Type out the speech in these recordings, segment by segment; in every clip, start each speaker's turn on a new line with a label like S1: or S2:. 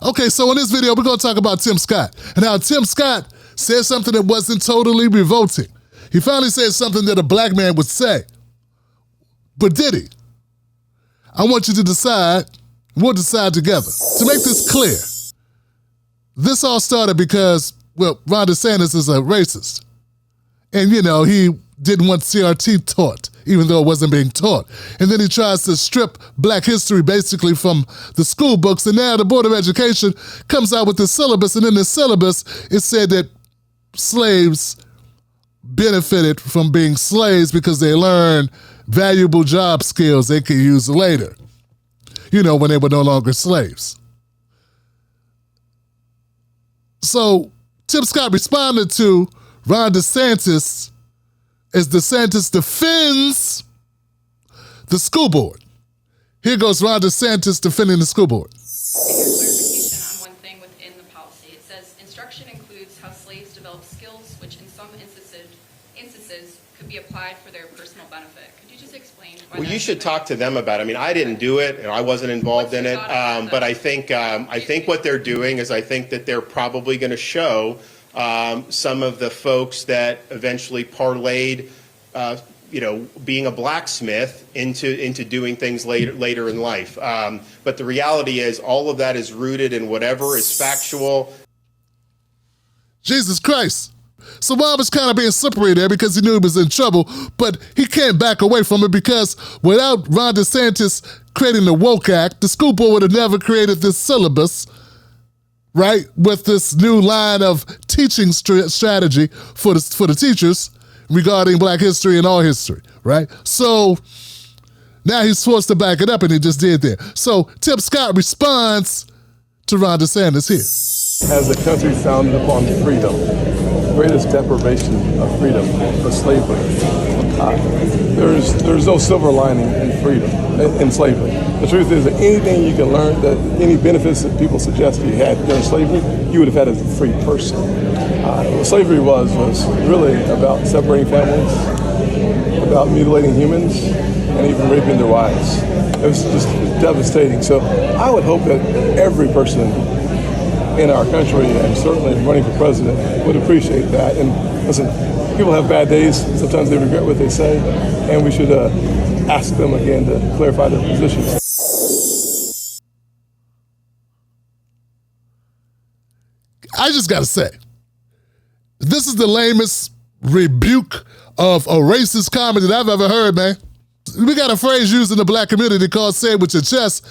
S1: Okay, so in this video, we're going to talk about Tim Scott and how Tim Scott said something that wasn't totally revolting. He finally said something that a black man would say. But did he? I want you to decide. We'll decide together. To make this clear, this all started because, well, Ron DeSantis is a racist. And, he didn't want CRT taught, even though it wasn't being taught. And then he tries to strip black history basically from the school books. And now the Board of Education comes out with this syllabus. And in the syllabus, it said that slaves benefited from being slaves because they learned valuable job skills they could use later, when they were no longer slaves. So Tim Scott responded to Ron DeSantis as DeSantis defends the school board. Here goes Ron DeSantis defending the school board.
S2: Clarification on one thing within the policy. It says instruction includes how slaves develop skills which in some instances could be applied for their personal benefit. Could you just explain why?
S3: Well, you should talk to them about it. I mean, I didn't do it and I wasn't involved in it. But I think what they're doing is I think that they're probably going to show some of the folks that eventually parlayed, being a blacksmith into doing things later in life. But the reality is all of that is rooted in whatever is factual.
S1: Jesus Christ. So Bob was kind of being slippery there because he knew he was in trouble, but he can't back away from it because without Ron DeSantis creating the Woke Act, the school board would have never created this syllabus, right, with this new line of teaching strategy for the teachers regarding black history and all history, right? So now he's forced to back it up, and he just did there. So Tim Scott responds to Ron DeSantis here.
S4: As a country founded upon freedom, greatest deprivation of freedom was slavery. There's no silver lining in freedom, in slavery. The truth is that anything you can learn, that any benefits that people suggest you had during slavery, you would have had as a free person. What slavery was really about separating families, about mutilating humans, and even raping their wives. It was just devastating. So I would hope that every person in our country, and certainly running for president, would appreciate that. And listen, people have bad days. Sometimes they regret what they say, and we should ask them again to clarify their positions.
S1: I just gotta say, this is the lamest rebuke of a racist comment that I've ever heard, man. We got a phrase used in the black community called "say it with your chest."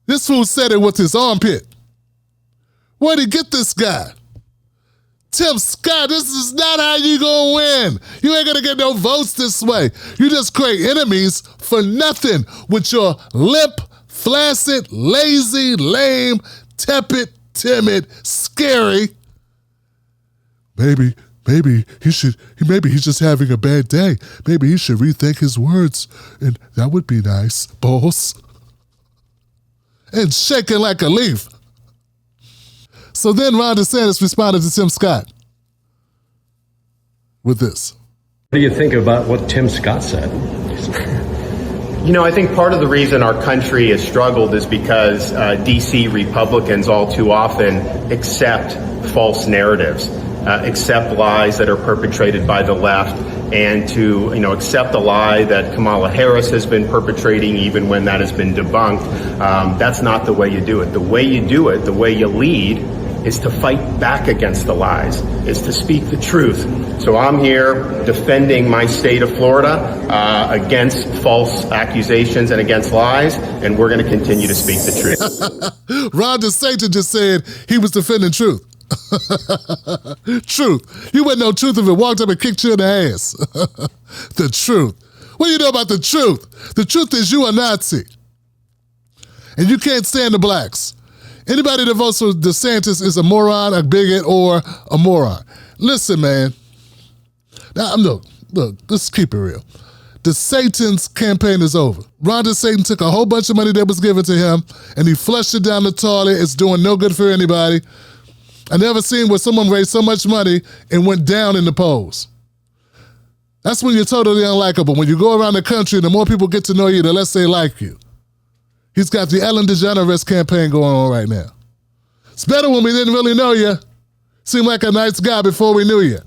S1: This fool said it with his armpit. Where'd he get this guy? Tim Scott, this is not how you gonna win. You ain't gonna get no votes this way. You just create enemies for nothing with your limp, flaccid, lazy, lame, tepid, timid, scary. Maybe he's just having a bad day. Maybe he should rethink his words, and that would be nice, boss. And shaking like a leaf. So then Ron DeSantis responded to Tim Scott with this.
S5: What do you think about what Tim Scott said?
S3: I think part of the reason our country has struggled is because D.C. Republicans all too often accept false narratives, accept lies that are perpetrated by the left, and to accept the lie that Kamala Harris has been perpetrating even when that has been debunked. That's not the way you do it. The way you do it, the way you lead, is to fight back against the lies, is to speak the truth. So I'm here defending my state of Florida against false accusations and against lies, and we're going to continue to speak the truth.
S1: Ron DeSantis just said he was defending truth. Truth. You wouldn't know truth if it walked up and kicked you in the ass. The truth. What do you know about the truth? The truth is you a Nazi. And you can't stand the blacks. Anybody that votes for DeSantis is a moron, a bigot, or a moron. Listen, man. Now, look, let's keep it real. The Satan's campaign is over. Ron DeSantis took a whole bunch of money that was given to him, and he flushed it down the toilet. It's doing no good for anybody. I never seen where someone raised so much money and went down in the polls. That's when you're totally unlikable. When you go around the country, the more people get to know you, the less they like you. He's got the Ellen DeGeneres campaign going on right now. It's better when we didn't really know you. Seemed like a nice guy before we knew you.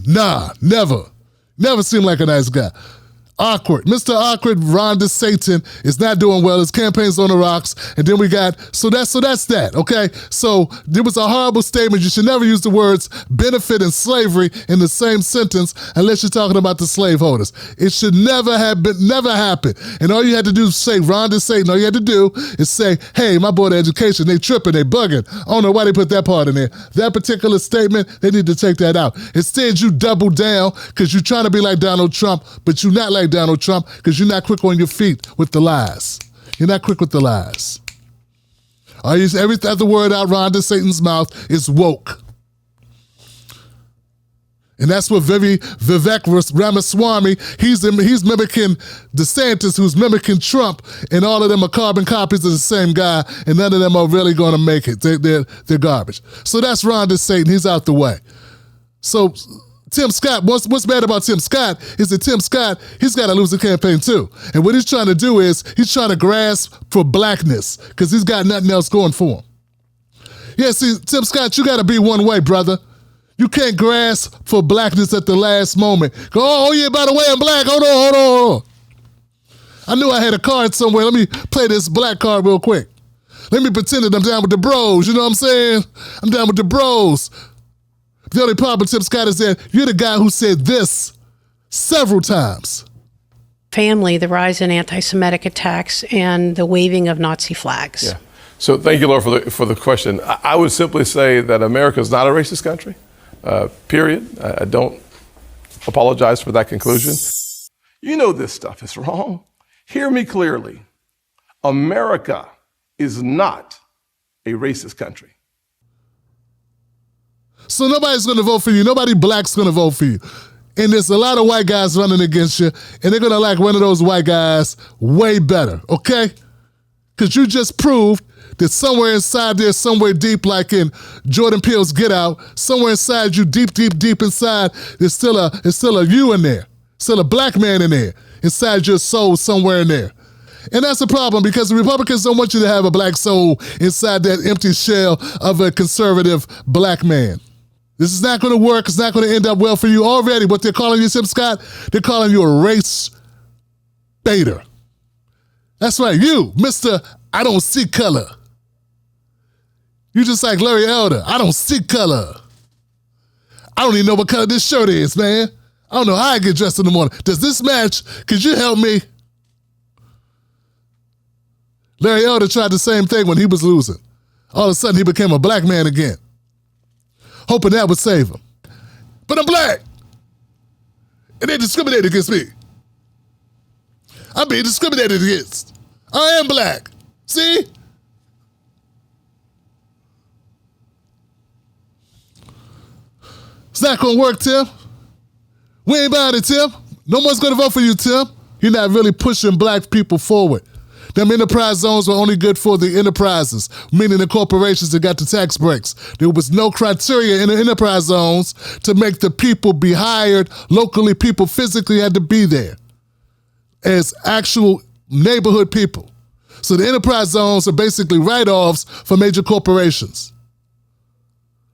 S1: Nah, never. Never seemed like a nice guy. Awkward. Mr. Awkward, Ron DeSantis, is not doing well. His campaign's on the rocks. And then we got, so that's that, okay? So there was a horrible statement. You should never use the words benefit and slavery in the same sentence unless you're talking about the slaveholders. It should never happen. And all you had to do is say Ron DeSantis. All you had to do is say, hey, my board of education, they tripping, they bugging. I don't know why they put that part in there. That particular statement, they need to take that out. Instead, you double down because you're trying to be like Donald Trump, but you're not like Donald Trump because you're not quick on your feet with the lies. You're not quick with the lies. Every other word out Ron DeSantis' mouth is woke. And that's what Vivek Ramaswamy, he's mimicking DeSantis, who's mimicking Trump, and all of them are carbon copies of the same guy, and none of them are really going to make it. They're garbage. So that's Ron DeSantis. He's out the way. So Tim Scott, what's bad about Tim Scott is that Tim Scott, he's got to lose the campaign too. And what he's trying to do is he's trying to grasp for blackness because he's got nothing else going for him. Yeah, see, Tim Scott, you got to be one way, brother. You can't grasp for blackness at the last moment. Go, oh yeah, by the way, I'm black. Hold on. I knew I had a card somewhere. Let me play this black card real quick. Let me pretend that I'm down with the bros. You know what I'm saying? I'm down with the bros. The only problem, Tim Scott, is that you're the guy who said this several times.
S6: Family, the rise in anti-Semitic attacks, and the waving of Nazi flags.
S4: Yeah. So thank you, Laura, for the question. I would simply say that America is not a racist country, period. I don't apologize for that conclusion. You know this stuff is wrong. Hear me clearly. America is not a racist country.
S1: So nobody's going to vote for you. Nobody black's going to vote for you. And there's a lot of white guys running against you, and they're going to like one of those white guys way better, okay? Because you just proved that somewhere inside there, somewhere deep, like in Jordan Peele's Get Out, somewhere inside you, deep inside, there's still a you in there, still a black man in there, inside your soul somewhere in there. And that's a problem because the Republicans don't want you to have a black soul inside that empty shell of a conservative black man. This is not going to work. It's not going to end up well for you already. What they're calling you, Tim Scott, they're calling you a race baiter. That's right. You, Mr. I don't see color. You just like Larry Elder. I don't see color. I don't even know what color this shirt is, man. I don't know how I get dressed in the morning. Does this match? Could you help me? Larry Elder tried the same thing when he was losing. All of a sudden, he became a black man again, hoping that would save him. But I'm black, and they discriminated against me. I'm being discriminated against. I am black. See? It's not going to work, Tim. We ain't buying it, Tim. No one's going to vote for you, Tim. You're not really pushing black people forward. Them enterprise zones were only good for the enterprises, meaning the corporations that got the tax breaks. There was no criteria in the enterprise zones to make the people be hired locally. People physically had to be there as actual neighborhood people. So the enterprise zones are basically write-offs for major corporations.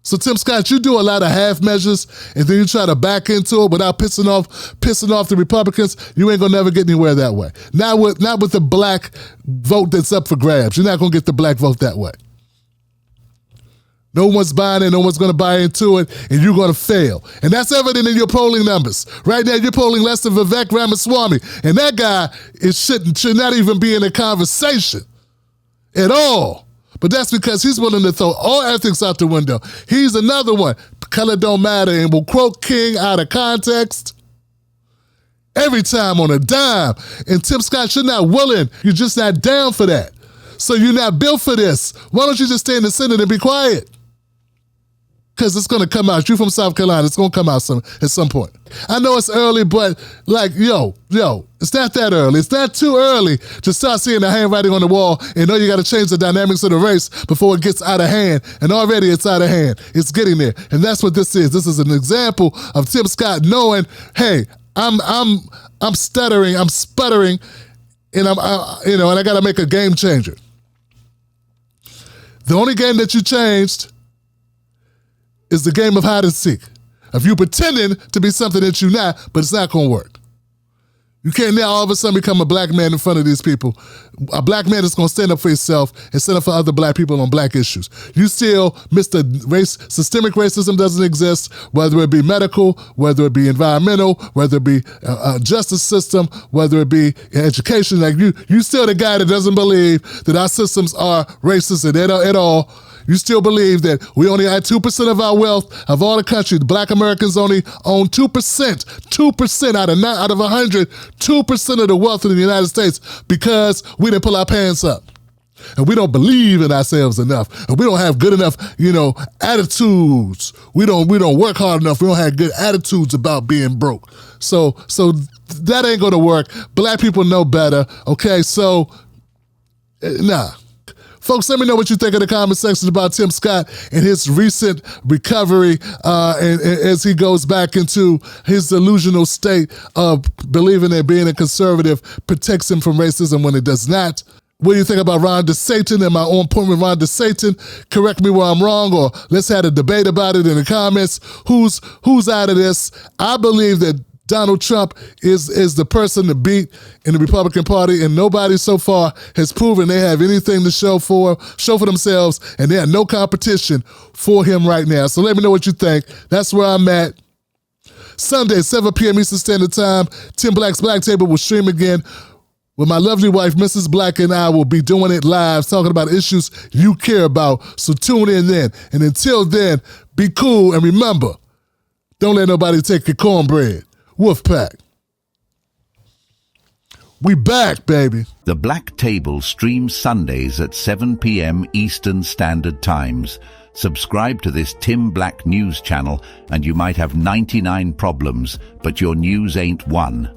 S1: So Tim Scott, you do a lot of half measures and then you try to back into it without pissing off the Republicans. You ain't gonna never get anywhere that way. Not with the black vote that's up for grabs. You're not gonna get the black vote that way. No one's buying it, no one's gonna buy into it, and you're gonna fail. And that's evident in your polling numbers. Right now, you're polling less than Vivek Ramaswamy, and that guy should not even be in a conversation at all. But that's because he's willing to throw all ethics out the window. He's another one. Color don't matter and will quote King out of context every time on a dime. And Tim Scott, you're not willing. You're just not down for that. So you're not built for this. Why don't you just stay in the Senate and be quiet? Because it's going to come out. You're from South Carolina. It's going to come out at some point. I know it's early, but like, yo, it's not that early. It's not too early to start seeing the handwriting on the wall and know you got to change the dynamics of the race before it gets out of hand. And already it's out of hand. It's getting there. And that's what this is. This is an example of Tim Scott knowing, hey, I'm stuttering, I'm sputtering, and and I got to make a game changer. The only game that you changed is the game of hide and seek. If you're pretending to be something that you're not, but it's not going to work. You can't now all of a sudden become a black man in front of these people. A black man is going to stand up for himself and stand up for other black people on black issues. You still, Mr. Systemic racism doesn't exist, whether it be medical, whether it be environmental, whether it be justice system, whether it be education. Like you still the guy that doesn't believe that our systems are racist at all. You still believe that we only had 2% of our wealth of all the country. The black Americans only own 2%. 2% out of 100, 2% of the wealth in the United States because we didn't pull our pants up. And we don't believe in ourselves enough. And we don't have good enough, attitudes. We don't work hard enough. We don't have good attitudes about being broke. So that ain't gonna work. Black people know better. Okay, so nah. Folks, let me know what you think in the comment section about Tim Scott and his recent recovery and as he goes back into his delusional state of believing that being a conservative protects him from racism when it does not. What do you think about Ron DeSantis? Am I on point with Ron DeSantis? Correct me where I'm wrong, or let's have a debate about it in the comments. Who's out of this? I believe that Donald Trump is the person to beat in the Republican Party, and nobody so far has proven they have anything to show for themselves, and they have no competition for him right now. So let me know what you think. That's where I'm at. Sunday, 7 p.m. Eastern Standard Time, Tim Black's Black Table will stream again. With my lovely wife, Mrs. Black, and I will be doing it live, talking about issues you care about. So tune in then. And until then, be cool, and remember, don't let nobody take your cornbread. Wolfpack. We back, baby.
S7: The Black Table streams Sundays at 7 p.m. Eastern Standard Times. Subscribe to this Tim Black news channel and you might have 99 problems, but your news ain't one.